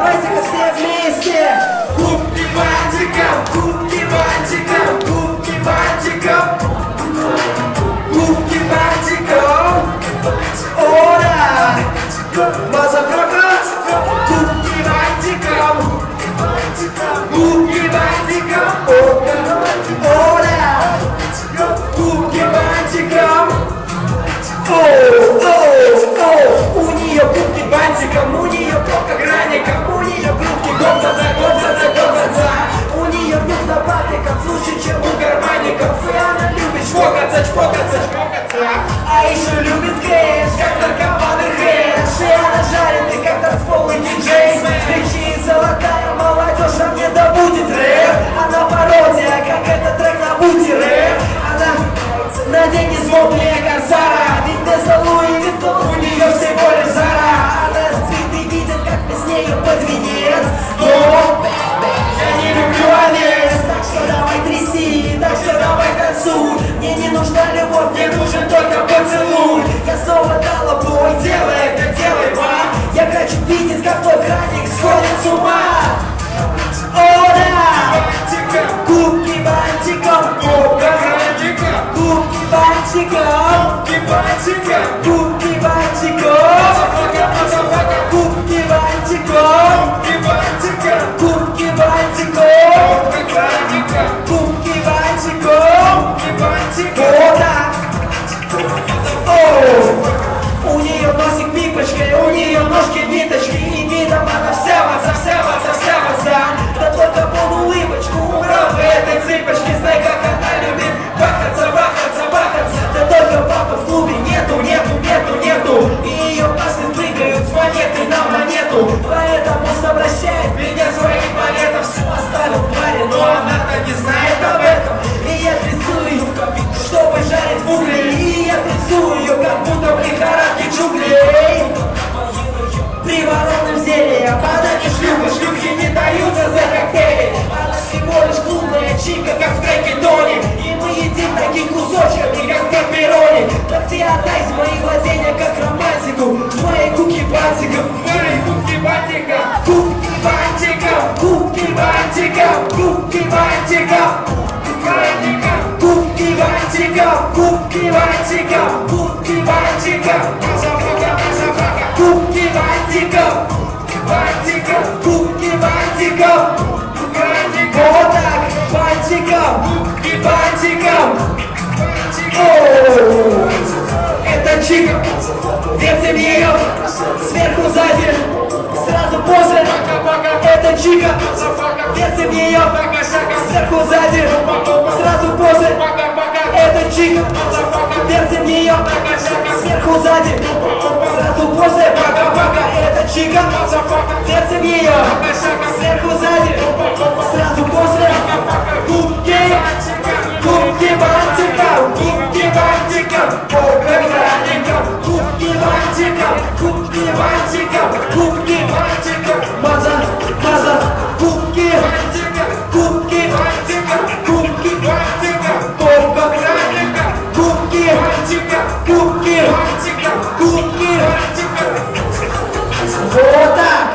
Давайте-ка все вместе! Кубки бантиком, кубки бантиком, кубки бантиком, кубки бантиком. Ора! Мазафака! Кубки бантиком, кубки бантиком. Ора! Кубки бантиком. У нее кубки бантиком, у нее попка граником, у нее грудки гопца-за, у нее нюх на патриков, лучше, чем у гармоников. И она любит чпокаться, а еще любит кэш, как наркоманы хэш. И она жарит, и как танцполый диджей. Кричит золотая молодежь, а мне да будет рэп. Она пародия, как этот трек на бути рэп. Она на деньги злобнее корсара, ведь Тесла Луи Виттон у нее всего лишь жара. Она цветы видит, как мы с нею под венец. Но я не люблю овец. Так что давай тряси, так что давай танцуй. Мне не нужна любовь, мне нужен только поцелуй. Я снова дала бой, делай это, делай, ба. Я хочу видеть, как твой краник сходит с ума. О, да! Кубки бантиком, кубки бантиком, кубки бантиком, кубки бантиком, кубки бантиком, кубки бантиком. О, да! У нее носик пипочкой, у нее ножки ниточки, и видом она вся моца. Да только под улыбочку убрал бы этой цыпочки. Знай, как она любит бахаться. Да только папы в клубе нету. И ее пасы прыгают с монеты на монету. Поэтому совращает меня своим балетом. Все оставил в баре, но она-то не знает об этом. И я трясу ее, чтобы жарить в угле. И я трясу ее, как будто в лихорадке джунглей. Приворотным зельем, она не шлюхи не даются за коктейли. Она всего лишь клубная чика, как в треке Тони. И мы едим таких кусочками, как пепперони. Так ты отдай с моих владения, как романтику. Мои кубки бантиком, кубки бантиком, кубки бантиком, кубки бантиком, кубки бантиком, кубки бантиком, кубки бантиком, кубки бантиком, кубки бантиком. Вот так, бантиком. Это чика, вертим ее сверху, сзади, сразу после. Это чика, вертим ее сверху, сзади, сразу после. Это чика, вертим ее сверху, сзади, сразу после. Это чика, вертим ее сверху, сзади, сразу после. Кубки бантиком, попка граником. Кубки бантиком, маза, кубки бантиком, попка граником. Кубки вот так.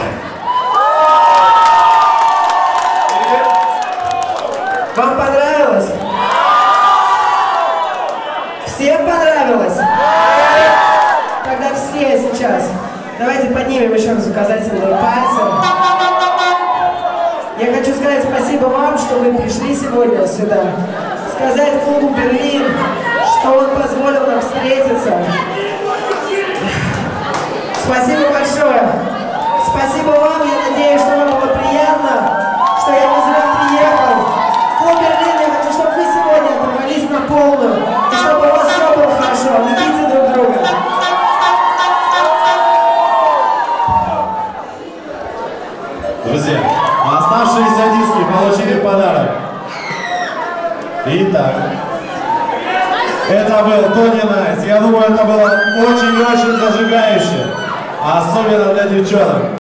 Вам понравилось? Всем понравилось? Тогда все сейчас. Давайте поднимем еще раз указательные пальцы. Я хочу сказать спасибо вам, что вы пришли сегодня сюда. Сказать клубу «Берлин», что он позволил нам встретиться. Спасибо большое. Спасибо вам. Я надеюсь, что вам было приятно, что я не зря приехал. Клуб «Берлин», я хочу, чтобы вы сегодня оторвались на полную. И чтобы у вас все было хорошо. Любите друг друга. Друзья, оставшиеся диски получили подарок. Итак, это был Тони Найс. Я думаю, это было очень-очень зажигающе. Особенно для девчонок.